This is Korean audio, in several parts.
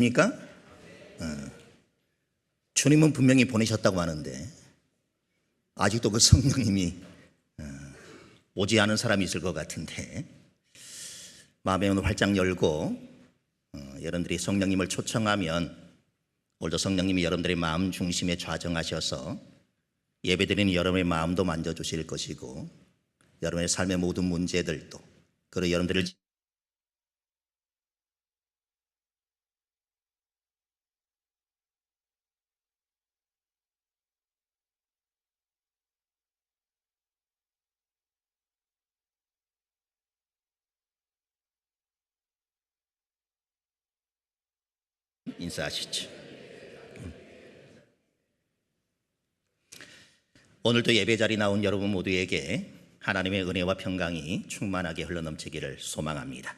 그러니까 주님은 분명히 보내셨다고 하는데 아직도 그 성령님이 오지 않은 사람이 있을 것 같은데, 마음의 문을 활짝 열고 여러분들이 성령님을 초청하면 오늘도 성령님이 여러분들의 마음 중심에 좌정하셔서 예배드리는 여러분의 마음도 만져주실 것이고, 여러분의 삶의 모든 문제들도, 그리고 여러분들을 인사하시죠. 오늘도 예배 자리 나온 여러분 모두에게 하나님의 은혜와 평강이 충만하게 흘러넘치기를 소망합니다.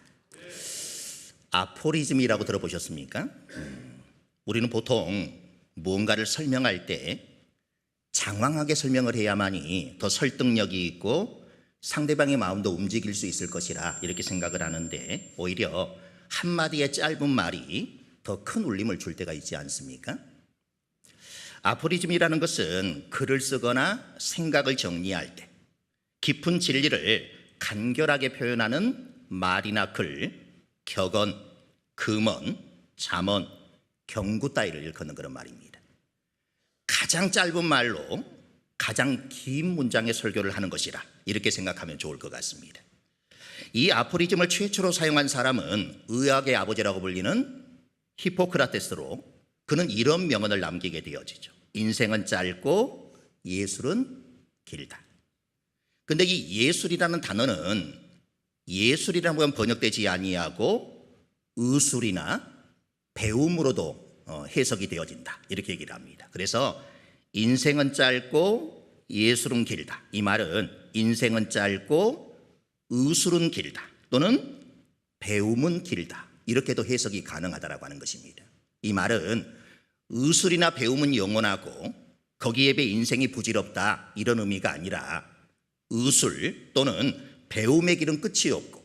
아포리즘이라고 들어보셨습니까? 우리는 보통 무언가를 설명할 때 장황하게 설명을 해야만이 더 설득력이 있고 상대방의 마음도 움직일 수 있을 것이라 이렇게 생각을 하는데, 오히려 한마디의 짧은 말이 더 큰 울림을 줄 때가 있지 않습니까? 아포리즘이라는 것은 글을 쓰거나 생각을 정리할 때 깊은 진리를 간결하게 표현하는 말이나 글, 격언, 금언, 잠언, 경구 따위를 일컫는 그런 말입니다. 가장 짧은 말로 가장 긴 문장의 설교를 하는 것이라 이렇게 생각하면 좋을 것 같습니다. 이 아포리즘을 최초로 사용한 사람은 의학의 아버지라고 불리는 히포크라테스로, 그는 이런 명언을 남기게 되어지죠. 인생은 짧고 예술은 길다. 근데 이 예술이라는 단어는 예술이라고 번역되지 아니하고 의술이나 배움으로도 해석이 되어진다, 이렇게 얘기를 합니다. 그래서 인생은 짧고 예술은 길다, 이 말은 인생은 짧고 의술은 길다 또는 배움은 길다, 이렇게도 해석이 가능하다라고 하는 것입니다. 이 말은 의술이나 배움은 영원하고 거기에 비해 인생이 부질없다, 이런 의미가 아니라 의술 또는 배움의 길은 끝이 없고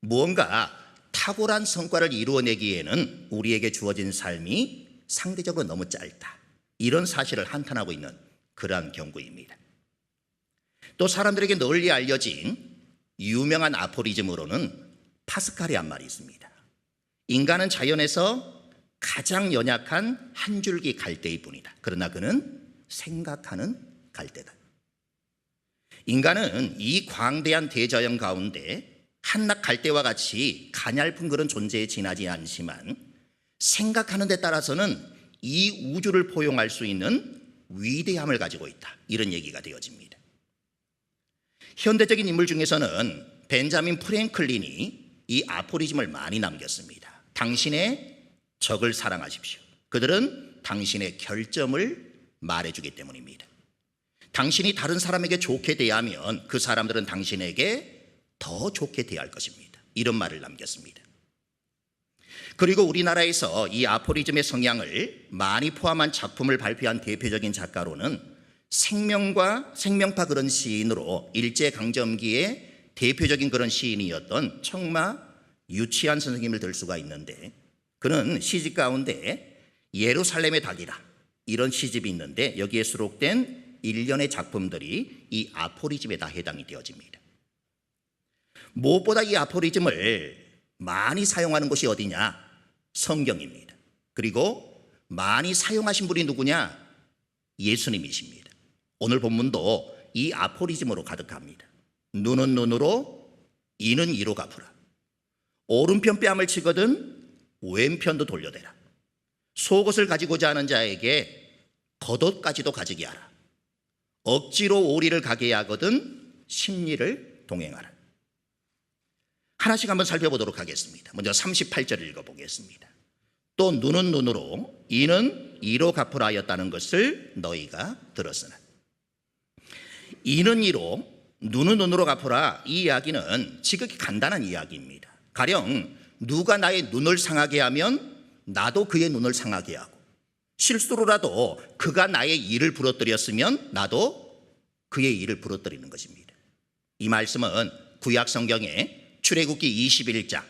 무언가 탁월한 성과를 이루어내기에는 우리에게 주어진 삶이 상대적으로 너무 짧다, 이런 사실을 한탄하고 있는 그러한 경고입니다. 또 사람들에게 널리 알려진 유명한 아포리즘으로는 파스칼의 한 말이 있습니다. 인간은 자연에서 가장 연약한 한 줄기 갈대일 뿐이다. 그러나 그는 생각하는 갈대다. 인간은 이 광대한 대자연 가운데 한낱 갈대와 같이 가냘픈 그런 존재에 지나지 않지만 생각하는 데 따라서는 이 우주를 포용할 수 있는 위대함을 가지고 있다, 이런 얘기가 되어집니다. 현대적인 인물 중에서는 벤자민 프랭클린이 이 아포리즘을 많이 남겼습니다. 당신의 적을 사랑하십시오. 그들은 당신의 결점을 말해주기 때문입니다. 당신이 다른 사람에게 좋게 대하면 그 사람들은 당신에게 더 좋게 대할 것입니다. 이런 말을 남겼습니다. 그리고 우리나라에서 이 아포리즘의 성향을 많이 포함한 작품을 발표한 대표적인 작가로는 생명파 그런 시인으로 일제강점기에 대표적인 그런 시인이었던 청마 유치한 선생님을 들 수가 있는데, 그는 시집 가운데 예루살렘의 닭이라, 이런 시집이 있는데 여기에 수록된 일련의 작품들이 이 아포리즘에 다 해당이 되어집니다. 무엇보다 이 아포리즘을 많이 사용하는 곳이 어디냐? 성경입니다. 그리고 많이 사용하신 분이 누구냐? 예수님이십니다. 오늘 본문도 이 아포리즘으로 가득합니다. 눈은 눈으로, 이는 이로 갚으라. 오른편 뺨을 치거든 왼편도 돌려대라. 속옷을 가지고자 하는 자에게 겉옷까지도 가지게 하라. 억지로 오리를 가게 하거든 심리를 동행하라. 하나씩 한번 살펴보도록 하겠습니다. 먼저 38절을 읽어보겠습니다. 또 눈은 눈으로, 이는 이로 갚으라 하였다는 것을 너희가 들었으나. 이는 이로, 눈은 눈으로 갚으라, 이 이야기는 지극히 간단한 이야기입니다. 가령 누가 나의 눈을 상하게 하면 나도 그의 눈을 상하게 하고, 실수로라도 그가 나의 일을 부러뜨렸으면 나도 그의 일을 부러뜨리는 것입니다. 이 말씀은 구약 성경에 출애굽기 21장,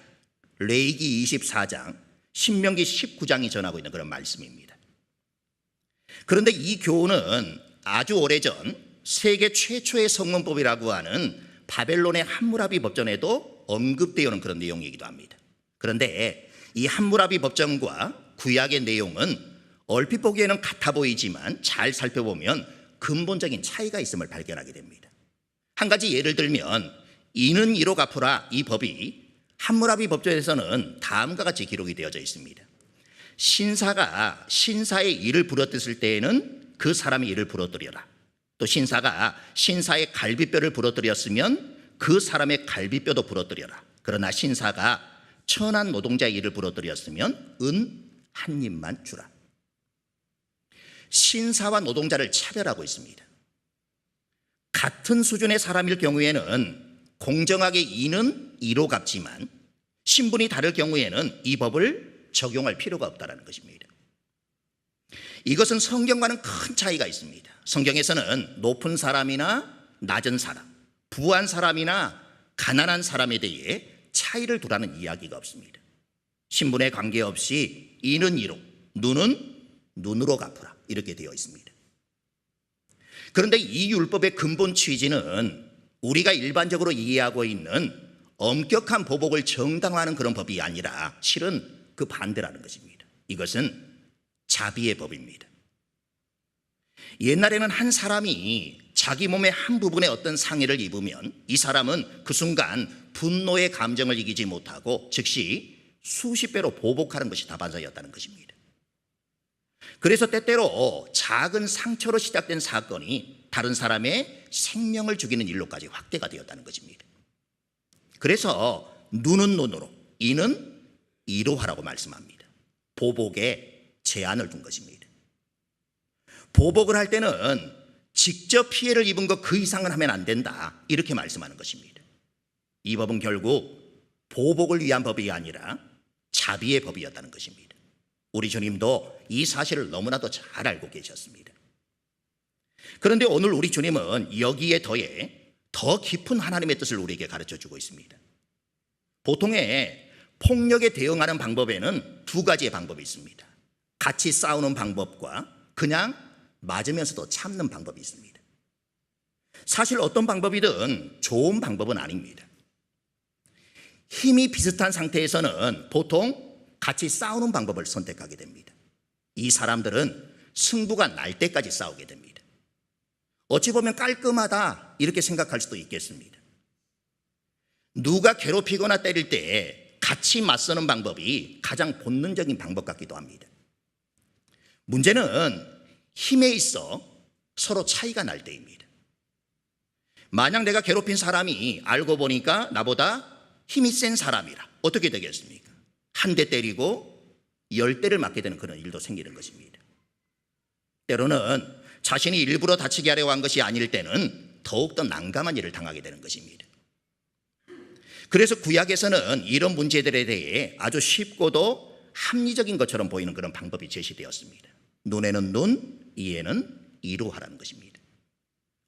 레위기 24장, 신명기 19장이 전하고 있는 그런 말씀입니다. 그런데 이 교훈은 아주 오래전 세계 최초의 성문법이라고 하는 바벨론의 함무라비 법전에도 언급되어 오는 그런 내용이기도 합니다. 그런데 이 함무라비 법전과 구약의 내용은 얼핏 보기에는 같아 보이지만 잘 살펴보면 근본적인 차이가 있음을 발견하게 됩니다. 한 가지 예를 들면 이는 이로 갚으라, 이 법이 함무라비 법전에서는 다음과 같이 기록이 되어져 있습니다. 신사가 신사의 일을 부러뜨릴 때에는 그 사람의 일을 부러뜨려라. 또 신사가 신사의 갈비뼈를 부러뜨렸으면 그 사람의 갈비뼈도 부러뜨려라. 그러나 신사가 천한 노동자의 일을 부러뜨렸으면 은 한 입만 주라. 신사와 노동자를 차별하고 있습니다. 같은 수준의 사람일 경우에는 공정하게 이는 이로 갚지만 신분이 다를 경우에는 이 법을 적용할 필요가 없다는 것입니다. 이것은 성경과는 큰 차이가 있습니다. 성경에서는 높은 사람이나 낮은 사람, 부한 사람이나 가난한 사람에 대해 차이를 두라는 이야기가 없습니다. 신분에 관계없이 이는 이로, 눈은 눈으로 갚으라, 이렇게 되어 있습니다. 그런데 이 율법의 근본 취지는 우리가 일반적으로 이해하고 있는 엄격한 보복을 정당화하는 그런 법이 아니라 실은 그 반대라는 것입니다. 이것은 자비의 법입니다. 옛날에는 한 사람이 자기 몸의 한 부분에 어떤 상해를 입으면 이 사람은 그 순간 분노의 감정을 이기지 못하고 즉시 수십 배로 보복하는 것이 다반사였다는 것입니다. 그래서 때때로 작은 상처로 시작된 사건이 다른 사람의 생명을 죽이는 일로까지 확대가 되었다는 것입니다. 그래서 눈은 눈으로, 이는 이로 하라고 말씀합니다. 보복에 제한을 둔 것입니다. 보복을 할 때는 직접 피해를 입은 것 그 이상은 하면 안 된다, 이렇게 말씀하는 것입니다. 이 법은 결국 보복을 위한 법이 아니라 자비의 법이었다는 것입니다. 우리 주님도 이 사실을 너무나도 잘 알고 계셨습니다. 그런데 오늘 우리 주님은 여기에 더해 더 깊은 하나님의 뜻을 우리에게 가르쳐주고 있습니다. 보통의 폭력에 대응하는 방법에는 두 가지의 방법이 있습니다. 같이 싸우는 방법과 그냥 맞으면서도 참는 방법이 있습니다. 사실 어떤 방법이든 좋은 방법은 아닙니다. 힘이 비슷한 상태에서는 보통 같이 싸우는 방법을 선택하게 됩니다. 이 사람들은 승부가 날 때까지 싸우게 됩니다. 어찌 보면 깔끔하다, 이렇게 생각할 수도 있겠습니다. 누가 괴롭히거나 때릴 때 같이 맞서는 방법이 가장 본능적인 방법 같기도 합니다. 문제는 힘에 있어 서로 차이가 날 때입니다. 만약 내가 괴롭힌 사람이 알고 보니까 나보다 힘이 센 사람이라 어떻게 되겠습니까? 한 대 때리고 10대를 맞게 되는 그런 일도 생기는 것입니다. 때로는 자신이 일부러 다치게 하려고 한 것이 아닐 때는 더욱더 난감한 일을 당하게 되는 것입니다. 그래서 구약에서는 이런 문제들에 대해 아주 쉽고도 합리적인 것처럼 보이는 그런 방법이 제시되었습니다. 눈에는 눈, 이에는 이로 하라는 것입니다.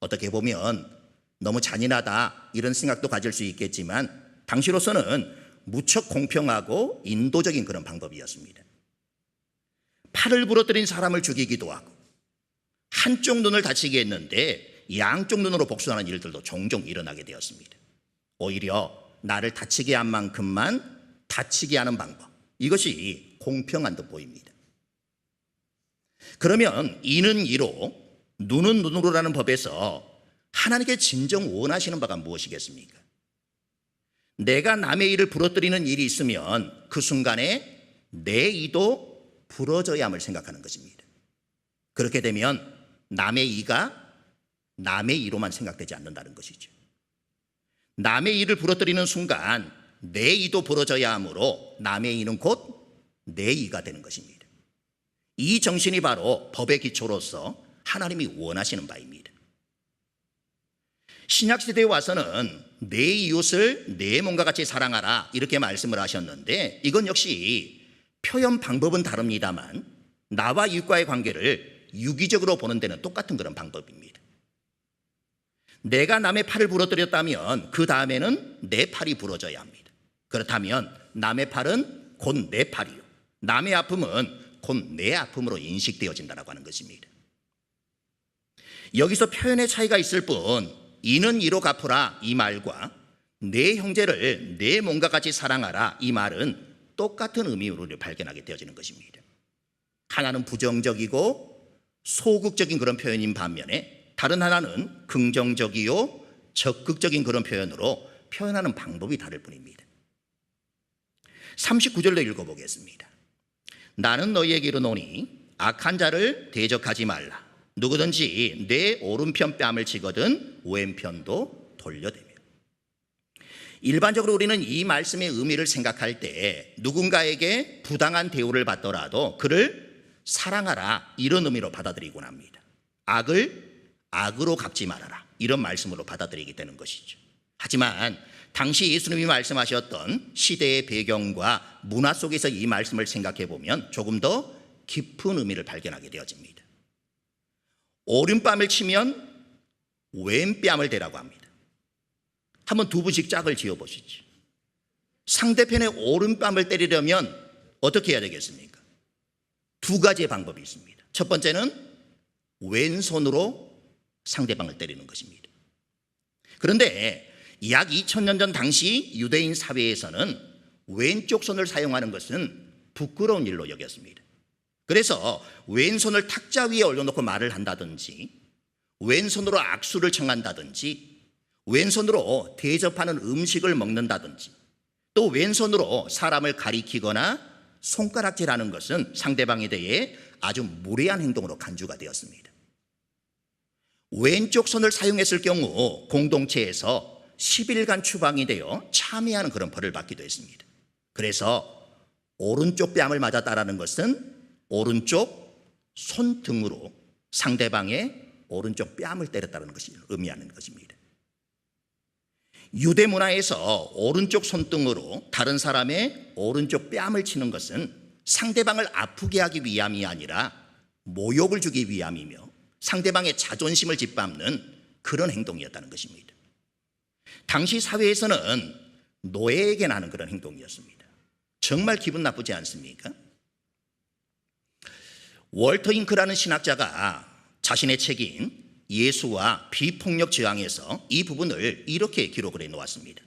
어떻게 보면 너무 잔인하다, 이런 생각도 가질 수 있겠지만 당시로서는 무척 공평하고 인도적인 그런 방법이었습니다. 팔을 부러뜨린 사람을 죽이기도 하고 한쪽 눈을 다치게 했는데 양쪽 눈으로 복수하는 일들도 종종 일어나게 되었습니다. 오히려 나를 다치게 한 만큼만 다치게 하는 방법, 이것이 공평한 듯 보입니다. 그러면 이는 이로, 눈은 눈으로라는 법에서 하나님께 진정 원하시는 바가 무엇이겠습니까? 내가 남의 일을 부러뜨리는 일이 있으면 그 순간에 내 이도 부러져야 함을 생각하는 것입니다. 그렇게 되면 남의 이가 남의 이로만 생각되지 않는다는 것이죠. 남의 이를 부러뜨리는 순간 내 이도 부러져야 하므로 남의 이는 곧 내 이가 되는 것입니다. 이 정신이 바로 법의 기초로서 하나님이 원하시는 바입니다. 신약시대에 와서는 내 이웃을 내 몸과 같이 사랑하라, 이렇게 말씀을 하셨는데 이건 역시 표현 방법은 다릅니다만 나와 이웃과의 관계를 유기적으로 보는 데는 똑같은 그런 방법입니다. 내가 남의 팔을 부러뜨렸다면 그 다음에는 내 팔이 부러져야 합니다. 그렇다면 남의 팔은 곧 내 팔이요, 남의 아픔은 곧 내 아픔으로 인식되어진다고 하는 것입니다. 여기서 표현의 차이가 있을 뿐 이는 이로 갚으라 이 말과 내 형제를 내 몸과 같이 사랑하라 이 말은 똑같은 의미로 발견하게 되어지는 것입니다. 하나는 부정적이고 소극적인 그런 표현인 반면에 다른 하나는 긍정적이요 적극적인 그런 표현으로 표현하는 방법이 다를 뿐입니다. 39절로 읽어보겠습니다. 나는 너희에게 이르노니 악한 자를 대적하지 말라. 누구든지 내 오른편 뺨을 치거든 왼편도 돌려대며. 일반적으로 우리는 이 말씀의 의미를 생각할 때 누군가에게 부당한 대우를 받더라도 그를 사랑하라 이런 의미로 받아들이곤 합니다. 악을 악으로 갚지 말아라 이런 말씀으로 받아들이게 되는 것이죠. 하지만 당시 예수님이 말씀하셨던 시대의 배경과 문화 속에서 이 말씀을 생각해 보면 조금 더 깊은 의미를 발견하게 되어집니다. 오른뺨을 치면 왼뺨을 대라고 합니다. 한번 두 분씩 짝을 지어 보시죠. 상대편의 오른뺨을 때리려면 어떻게 해야 되겠습니까? 두 가지의 방법이 있습니다. 첫 번째는 왼손으로 상대방을 때리는 것입니다. 그런데 약 2000년 전 당시 유대인 사회에서는 왼쪽 손을 사용하는 것은 부끄러운 일로 여겼습니다. 그래서 왼손을 탁자 위에 올려놓고 말을 한다든지 왼손으로 악수를 청한다든지 왼손으로 대접하는 음식을 먹는다든지 또 왼손으로 사람을 가리키거나 손가락질하는 것은 상대방에 대해 아주 무례한 행동으로 간주가 되었습니다. 왼쪽 손을 사용했을 경우 공동체에서 10일간 추방이 되어 참여하는 그런 벌을 받기도 했습니다. 그래서 오른쪽 뺨을 맞았다라는 것은 오른쪽 손등으로 상대방의 오른쪽 뺨을 때렸다는 것을 의미하는 것입니다. 유대 문화에서 오른쪽 손등으로 다른 사람의 오른쪽 뺨을 치는 것은 상대방을 아프게 하기 위함이 아니라 모욕을 주기 위함이며 상대방의 자존심을 짓밟는 그런 행동이었다는 것입니다. 당시 사회에서는 노예에게나 하는 그런 행동이었습니다. 정말 기분 나쁘지 않습니까? 월터 잉크라는 신학자가 자신의 책인 예수와 비폭력 저항에서 이 부분을 이렇게 기록을 해놓았습니다.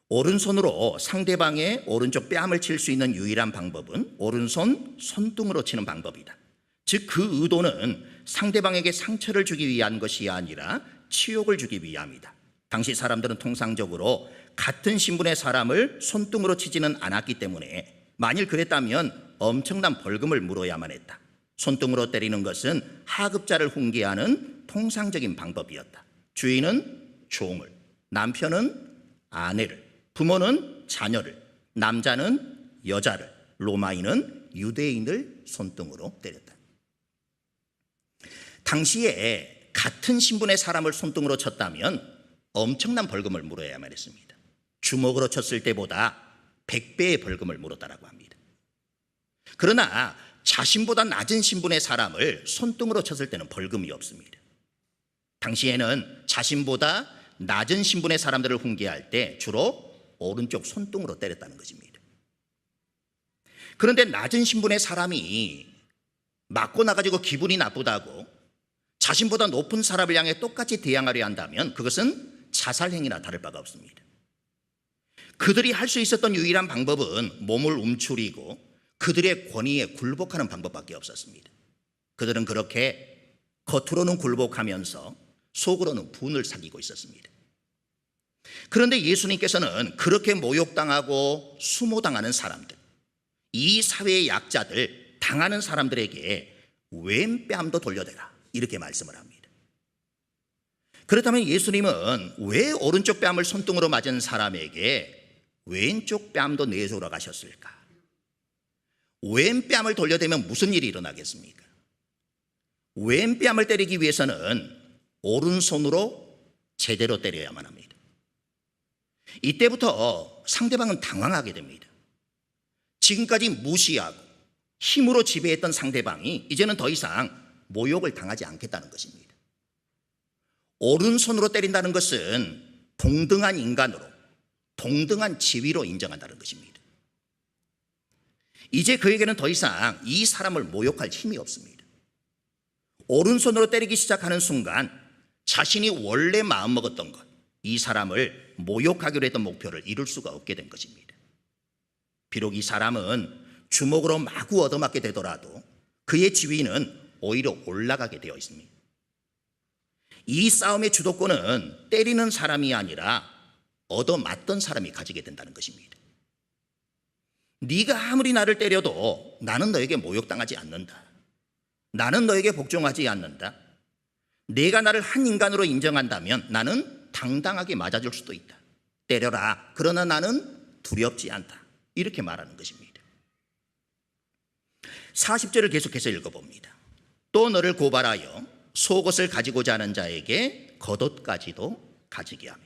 오른손으로 상대방의 오른쪽 뺨을 칠 수 있는 유일한 방법은 오른손 손등으로 치는 방법이다. 즉 그 의도는 상대방에게 상처를 주기 위한 것이 아니라 치욕을 주기 위함이다. 당시 사람들은 통상적으로 같은 신분의 사람을 손등으로 치지는 않았기 때문에 만일 그랬다면 엄청난 벌금을 물어야만 했다. 손등으로 때리는 것은 하급자를 훈계하는 통상적인 방법이었다. 주인은 종을, 남편은 아내를, 부모는 자녀를, 남자는 여자를, 로마인은 유대인을 손등으로 때렸다. 당시에 같은 신분의 사람을 손등으로 쳤다면 엄청난 벌금을 물어야만 했습니다. 주먹으로 쳤을 때보다 100배의 벌금을 물었다라고 합니다. 그러나 자신보다 낮은 신분의 사람을 손등으로 쳤을 때는 벌금이 없습니다. 당시에는 자신보다 낮은 신분의 사람들을 훈계할 때 주로 오른쪽 손등으로 때렸다는 것입니다. 그런데 낮은 신분의 사람이 맞고 나가지고 기분이 나쁘다고 자신보다 높은 사람을 향해 똑같이 대항하려 한다면 그것은 자살행위나 다를 바가 없습니다. 그들이 할 수 있었던 유일한 방법은 몸을 움츠리고 그들의 권위에 굴복하는 방법밖에 없었습니다. 그들은 그렇게 겉으로는 굴복하면서 속으로는 분을 사귀고 있었습니다. 그런데 예수님께서는 그렇게 모욕당하고 수모당하는 사람들, 이 사회의 약자들, 당하는 사람들에게 왼뺨도 돌려대라 이렇게 말씀을 합니다. 그렇다면 예수님은 왜 오른쪽 뺨을 손등으로 맞은 사람에게 왼쪽 뺨도 내주러 가셨을까? 왼뺨을 돌려대면 무슨 일이 일어나겠습니까? 왼뺨을 때리기 위해서는 오른손으로 제대로 때려야만 합니다. 이때부터 상대방은 당황하게 됩니다. 지금까지 무시하고 힘으로 지배했던 상대방이 이제는 더 이상 모욕을 당하지 않겠다는 것입니다. 오른손으로 때린다는 것은 동등한 인간으로, 동등한 지위로 인정한다는 것입니다. 이제 그에게는 더 이상 이 사람을 모욕할 힘이 없습니다. 오른손으로 때리기 시작하는 순간 자신이 원래 마음먹었던 것, 이 사람을 모욕하기로 했던 목표를 이룰 수가 없게 된 것입니다. 비록 이 사람은 주먹으로 마구 얻어맞게 되더라도 그의 지위는 오히려 올라가게 되어 있습니다. 이 싸움의 주도권은 때리는 사람이 아니라 얻어맞던 사람이 가지게 된다는 것입니다. 네가 아무리 나를 때려도 나는 너에게 모욕당하지 않는다. 나는 너에게 복종하지 않는다. 내가 나를 한 인간으로 인정한다면 나는 당당하게 맞아줄 수도 있다. 때려라. 그러나 나는 두렵지 않다. 이렇게 말하는 것입니다. 40절을 계속해서 읽어봅니다. 또 너를 고발하여 속옷을 가지고자 하는 자에게 겉옷까지도 가지게 하며.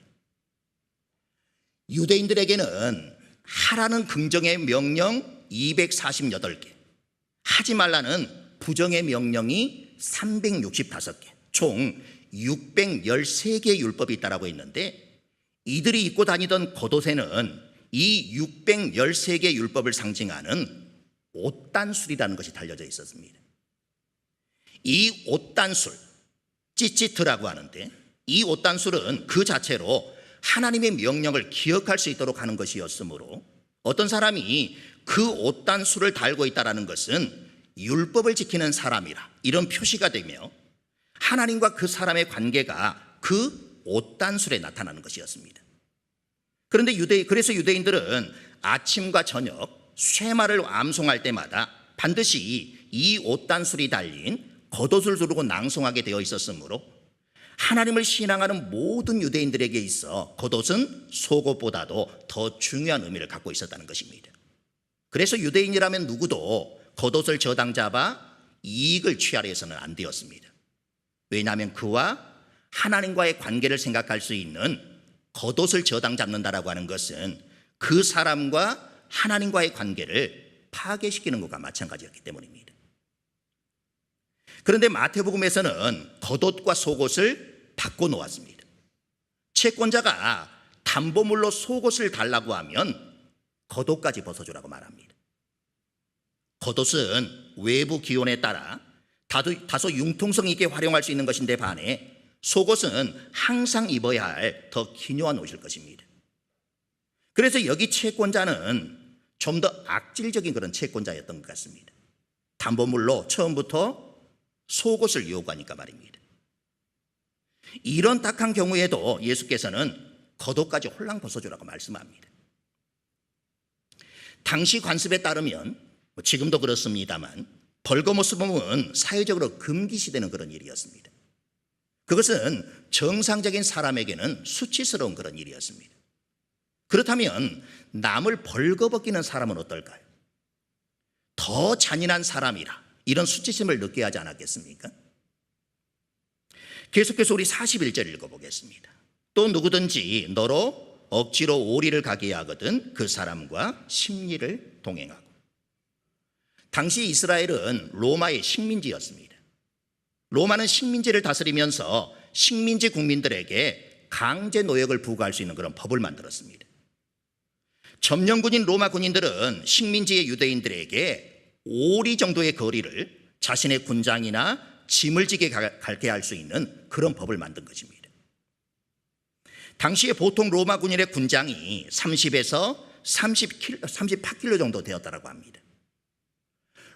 유대인들에게는 하라는 긍정의 명령 248개, 하지 말라는 부정의 명령이 365개, 총 613개의 율법이 있다라고 했는데, 이들이 입고 다니던 겉옷에는 이 613개의 율법을 상징하는 옷단술이라는 것이 달려져 있었습니다. 이 옷단술, 찌찌트라고 하는데, 이 옷단술은 그 자체로 하나님의 명령을 기억할 수 있도록 하는 것이었으므로 어떤 사람이 그 옷단술을 달고 있다는 것은 율법을 지키는 사람이라, 이런 표시가 되며 하나님과 그 사람의 관계가 그 옷단술에 나타나는 것이었습니다. 그런데 그래서 유대인들은 아침과 저녁 쇠마를 암송할 때마다 반드시 이 옷단술이 달린 겉옷을 두르고 낭송하게 되어 있었으므로 하나님을 신앙하는 모든 유대인들에게 있어 겉옷은 속옷보다도 더 중요한 의미를 갖고 있었다는 것입니다. 그래서 유대인이라면 누구도 겉옷을 저당 잡아 이익을 취하려 해서는 안 되었습니다. 왜냐하면 그와 하나님과의 관계를 생각할 수 있는 겉옷을 저당 잡는다라고 하는 것은 그 사람과 하나님과의 관계를 파괴시키는 것과 마찬가지였기 때문입니다. 그런데 마태복음에서는 겉옷과 속옷을 바꿔 놓았습니다. 채권자가 담보물로 속옷을 달라고 하면 겉옷까지 벗어주라고 말합니다. 겉옷은 외부 기온에 따라 다소 융통성 있게 활용할 수 있는 것인데 반해 속옷은 항상 입어야 할 더 기묘한 옷일 것입니다. 그래서 여기 채권자는 좀 더 악질적인 그런 채권자였던 것 같습니다. 담보물로 처음부터 속옷을 요구하니까 말입니다. 이런 딱한 경우에도 예수께서는 겉옷까지 홀랑 벗어주라고 말씀합니다. 당시 관습에 따르면 지금도 그렇습니다만 벌거벗은 몸은 사회적으로 금기시되는 그런 일이었습니다. 그것은 정상적인 사람에게는 수치스러운 그런 일이었습니다. 그렇다면 남을 벌거벗기는 사람은 어떨까요? 더 잔인한 사람이라 이런 수치심을 느껴야 하지 않았겠습니까? 계속해서 우리 41절 읽어보겠습니다. 또 누구든지 너로 억지로 오리를 가게 하거든 그 사람과 심리를 동행하고. 당시 이스라엘은 로마의 식민지였습니다. 로마는 식민지를 다스리면서 식민지 국민들에게 강제 노역을 부과할 수 있는 그런 법을 만들었습니다. 점령군인 로마 군인들은 식민지의 유대인들에게 오리 정도의 거리를 자신의 군장이나 짐을 지게 가게 할 수 있는 그런 법을 만든 것입니다. 당시에 보통 로마 군인의 군장이 30에서 38kg 정도 되었다고 합니다.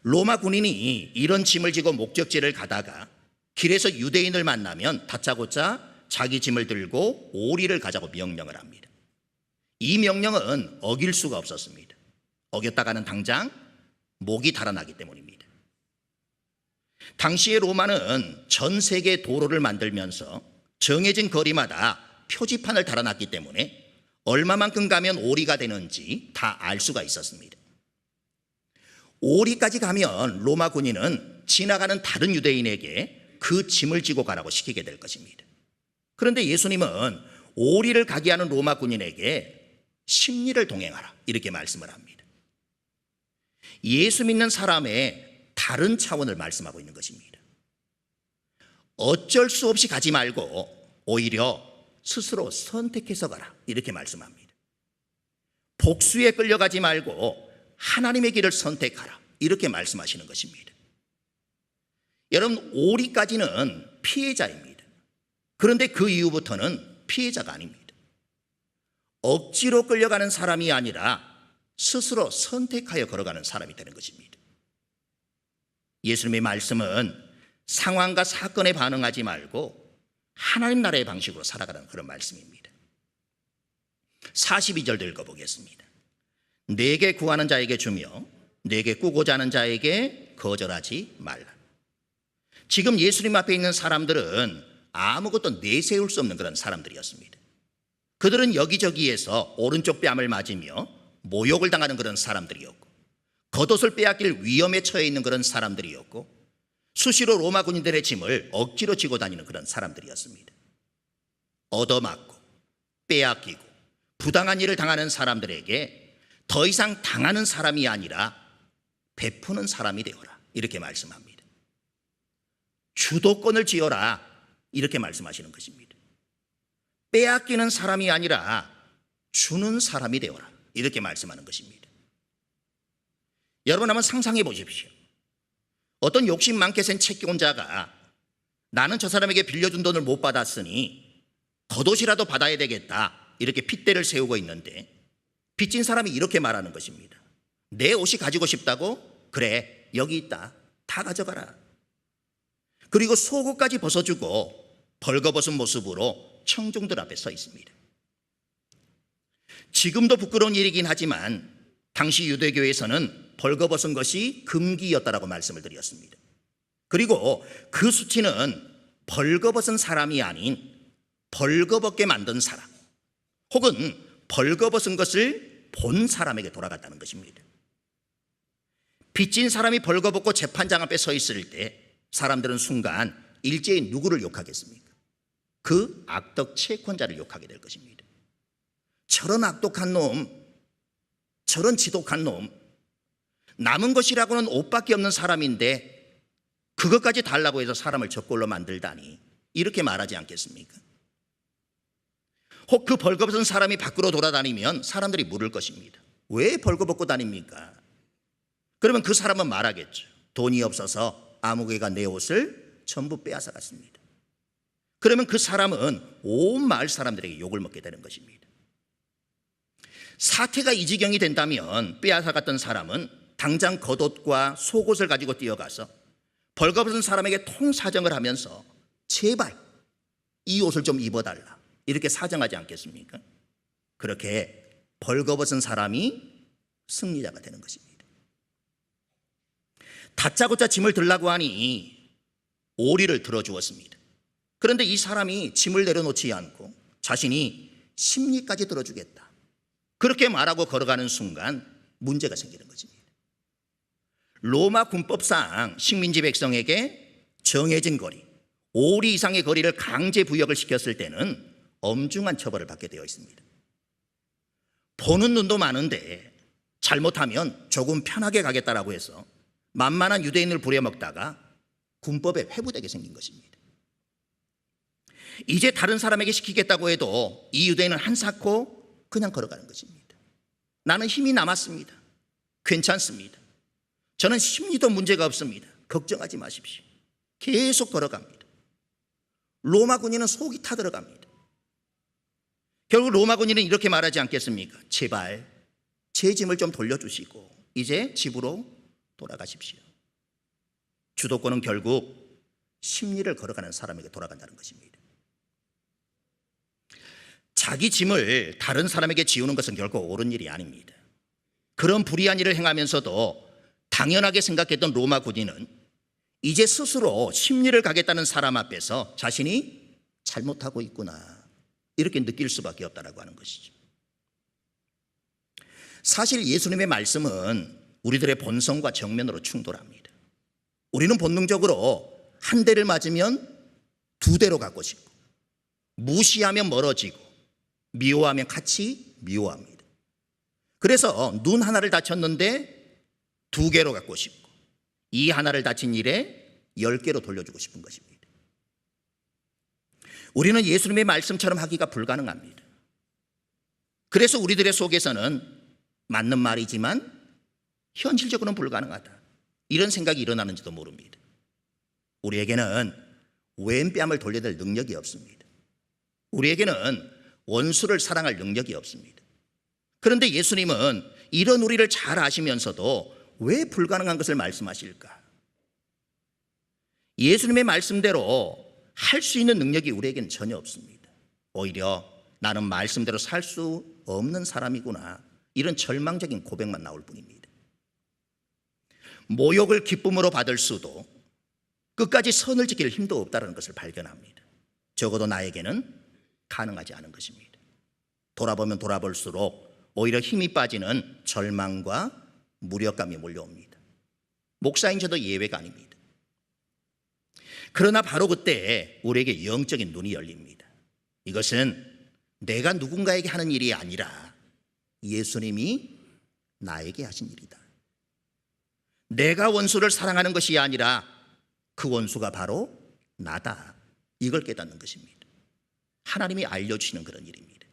로마 군인이 이런 짐을 지고 목적지를 가다가 길에서 유대인을 만나면 다짜고짜 자기 짐을 들고 오리를 가자고 명령을 합니다. 이 명령은 어길 수가 없었습니다. 어겼다가는 당장 목이 달아나기 때문입니다. 당시의 로마는 전 세계 도로를 만들면서 정해진 거리마다 표지판을 달아놨기 때문에 얼마만큼 가면 오리가 되는지 다 알 수가 있었습니다. 오리까지 가면 로마 군인은 지나가는 다른 유대인에게 그 짐을 지고 가라고 시키게 될 것입니다. 그런데 예수님은 오리를 가게 하는 로마 군인에게 심리를 동행하라 이렇게 말씀을 합니다. 예수 믿는 사람의 다른 차원을 말씀하고 있는 것입니다. 어쩔 수 없이 가지 말고 오히려 스스로 선택해서 가라 이렇게 말씀합니다. 복수에 끌려가지 말고 하나님의 길을 선택하라, 이렇게 말씀하시는 것입니다. 여러분, 오리까지는 피해자입니다. 그런데 그 이후부터는 피해자가 아닙니다. 억지로 끌려가는 사람이 아니라 스스로 선택하여 걸어가는 사람이 되는 것입니다. 예수님의 말씀은 상황과 사건에 반응하지 말고 하나님 나라의 방식으로 살아가는 그런 말씀입니다. 42절도 읽어보겠습니다. 내게 구하는 자에게 주며 내게 꾸고자 하는 자에게 거절하지 말라. 지금 예수님 앞에 있는 사람들은 아무것도 내세울 수 없는 그런 사람들이었습니다. 그들은 여기저기에서 오른쪽 뺨을 맞으며 모욕을 당하는 그런 사람들이었고, 겉옷을 빼앗길 위험에 처해 있는 그런 사람들이었고, 수시로 로마 군인들의 짐을 억지로 지고 다니는 그런 사람들이었습니다. 얻어맞고 빼앗기고 부당한 일을 당하는 사람들에게 더 이상 당하는 사람이 아니라 베푸는 사람이 되어라, 이렇게 말씀합니다. 주도권을 쥐어라, 이렇게 말씀하시는 것입니다. 빼앗기는 사람이 아니라 주는 사람이 되어라, 이렇게 말씀하는 것입니다. 여러분, 한번 상상해 보십시오. 어떤 욕심 많게 센 채권 자가 나는 저 사람에게 빌려준 돈을 못 받았으니 겉옷이라도 받아야 되겠다, 이렇게 핏대를 세우고 있는데 빚진 사람이 이렇게 말하는 것입니다. 내 옷이 가지고 싶다고? 그래, 여기 있다, 다 가져가라. 그리고 속옷까지 벗어주고 벌거벗은 모습으로 청중들 앞에 서 있습니다. 지금도 부끄러운 일이긴 하지만 당시 유대교에서는 벌거벗은 것이 금기였다라고 말씀을 드렸습니다. 그리고 그 수치는 벌거벗은 사람이 아닌 벌거벗게 만든 사람, 혹은 벌거벗은 것을 본 사람에게 돌아갔다는 것입니다. 빚진 사람이 벌거벗고 재판장 앞에 서 있을 때 사람들은 순간 일제히 누구를 욕하겠습니까? 그 악덕 채권자를 욕하게 될 것입니다. 저런 악독한 놈, 저런 지독한 놈, 남은 것이라고는 옷밖에 없는 사람인데 그것까지 달라고 해서 사람을 적골로 만들다니, 이렇게 말하지 않겠습니까? 혹 그 벌거벗은 사람이 밖으로 돌아다니면 사람들이 물을 것입니다. 왜 벌거벗고 다닙니까? 그러면 그 사람은 말하겠죠. 돈이 없어서 아무개가 내 옷을 전부 빼앗아 갔습니다. 그러면 그 사람은 온 마을 사람들에게 욕을 먹게 되는 것입니다. 사태가 이 지경이 된다면 빼앗아 갔던 사람은 당장 겉옷과 속옷을 가지고 뛰어가서 벌거벗은 사람에게 통사정을 하면서 제발 이 옷을 좀 입어달라, 이렇게 사정하지 않겠습니까? 그렇게 벌거벗은 사람이 승리자가 되는 것입니다. 다짜고짜 짐을 들라고 하니 오리를 들어주었습니다. 그런데 이 사람이 짐을 내려놓지 않고 자신이 십리까지 들어주겠다, 그렇게 말하고 걸어가는 순간 문제가 생기는 것입니다. 로마 군법상 식민지 백성에게 정해진 거리, 오리 이상의 거리를 강제 부여를 시켰을 때는 엄중한 처벌을 받게 되어 있습니다. 보는 눈도 많은데 잘못하면 조금 편하게 가겠다라고 해서 만만한 유대인을 부려먹다가 군법에 회부되게 생긴 것입니다. 이제 다른 사람에게 시키겠다고 해도 이 유대인은 한사코 그냥 걸어가는 것입니다. 나는 힘이 남았습니다. 괜찮습니다. 저는 심리도 문제가 없습니다. 걱정하지 마십시오. 계속 걸어갑니다. 로마 군인은 속이 타들어갑니다. 결국 로마 군인은 이렇게 말하지 않겠습니까? 제발 제 짐을 좀 돌려주시고 이제 집으로 돌아가십시오. 주도권은 결국 심리를 걸어가는 사람에게 돌아간다는 것입니다. 자기 짐을 다른 사람에게 지우는 것은 결코 옳은 일이 아닙니다. 그런 불의한 일을 행하면서도 당연하게 생각했던 로마 군인은 이제 스스로 심리를 가겠다는 사람 앞에서 자신이 잘못하고 있구나, 이렇게 느낄 수밖에 없다라고 하는 것이죠. 사실 예수님의 말씀은 우리들의 본성과 정면으로 충돌합니다. 우리는 본능적으로 한 대를 맞으면 두 대로 갖고 싶고, 무시하면 멀어지고, 미워하면 같이 미워합니다. 그래서 눈 하나를 다쳤는데 두 개로 갖고 싶고, 이 하나를 다친 일에 10개로 돌려주고 싶은 것입니다. 우리는 예수님의 말씀처럼 하기가 불가능합니다. 그래서 우리들의 속에서는 맞는 말이지만 현실적으로는 불가능하다. 이런 생각이 일어나는지도 모릅니다. 우리에게는 왼뺨을 돌려댈 능력이 없습니다. 우리에게는 원수를 사랑할 능력이 없습니다. 그런데 예수님은 이런 우리를 잘 아시면서도 왜 불가능한 것을 말씀하실까? 예수님의 말씀대로 할 수 있는 능력이 우리에게는 전혀 없습니다. 오히려 나는 말씀대로 살 수 없는 사람이구나, 이런 절망적인 고백만 나올 뿐입니다. 모욕을 기쁨으로 받을 수도 끝까지 선을 지킬 힘도 없다는 것을 발견합니다. 적어도 나에게는 가능하지 않은 것입니다. 돌아보면 돌아볼수록 오히려 힘이 빠지는 절망과 무력감이 몰려옵니다. 목사인 저도 예외가 아닙니다. 그러나 바로 그때 우리에게 영적인 눈이 열립니다. 이것은 내가 누군가에게 하는 일이 아니라 예수님이 나에게 하신 일이다. 내가 원수를 사랑하는 것이 아니라 그 원수가 바로 나다. 이걸 깨닫는 것입니다. 하나님이 알려주시는 그런 일입니다.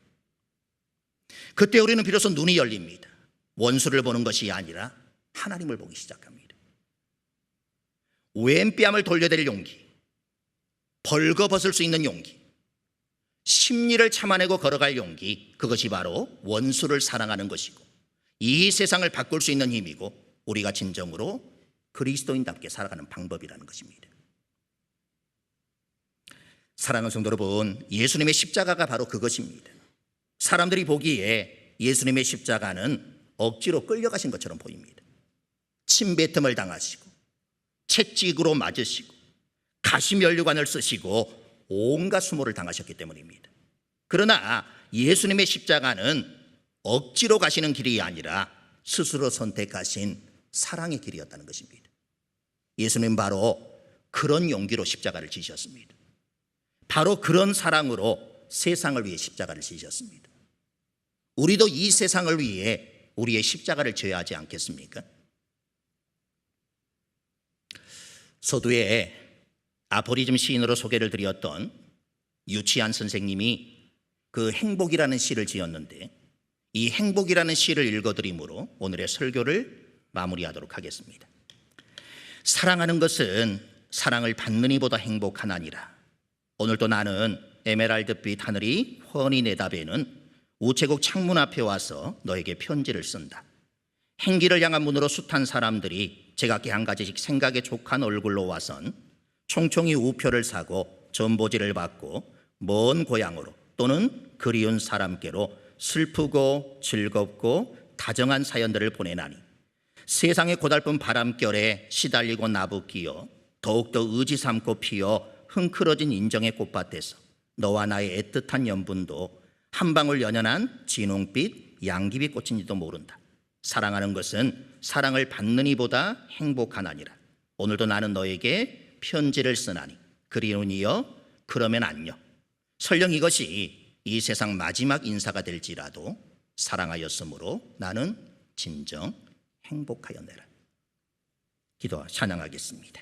그때 우리는 비로소 눈이 열립니다. 원수를 보는 것이 아니라 하나님을 보기 시작합니다. 왼뺨을 돌려댈 용기, 벌거벗을 수 있는 용기, 심리를 참아내고 걸어갈 용기, 그것이 바로 원수를 사랑하는 것이고 이 세상을 바꿀 수 있는 힘이고 우리가 진정으로 그리스도인답게 살아가는 방법이라는 것입니다. 사랑하는 성도 여러분, 예수님의 십자가가 바로 그것입니다. 사람들이 보기에 예수님의 십자가는 억지로 끌려가신 것처럼 보입니다. 침뱉음을 당하시고 채찍으로 맞으시고 가시면류관을 쓰시고 온갖 수모를 당하셨기 때문입니다. 그러나 예수님의 십자가는 억지로 가시는 길이 아니라 스스로 선택하신 사랑의 길이었다는 것입니다. 예수님은 바로 그런 용기로 십자가를 지셨습니다. 바로 그런 사랑으로 세상을 위해 십자가를 지셨습니다. 우리도 이 세상을 위해 우리의 십자가를 져야 하지 않겠습니까? 서두에 아포리즘 시인으로 소개를 드렸던 유치한 선생님이 그 행복이라는 시를 지었는데 이 행복이라는 시를 읽어드림으로 오늘의 설교를 마무리하도록 하겠습니다. 사랑하는 것은 사랑을 받는 이보다 행복하나니라. 오늘도 나는 에메랄드빛 하늘이 훤히 내다보는 우체국 창문 앞에 와서 너에게 편지를 쓴다. 행기를 향한 문으로 숱한 사람들이 제각기 한 가지씩 생각에 족한 얼굴로 와선 총총히 우표를 사고 전보지를 받고 먼 고향으로 또는 그리운 사람께로 슬프고 즐겁고 다정한 사연들을 보내나니 세상의 고달픈 바람결에 시달리고 나부끼어 더욱더 의지 삼고 피어 흥크러진 인정의 꽃밭에서 너와 나의 애틋한 연분도 한 방울 연연한 진홍빛 양귀비 꽃인지도 모른다. 사랑하는 것은 사랑을 받는 이보다 행복하나니라. 오늘도 나는 너에게 편지를 쓰나니 그리운 이여 그러면 안녕. 설령 이것이 이 세상 마지막 인사가 될지라도 사랑하였으므로 나는 진정 행복하였네라. 기도와 찬양하겠습니다.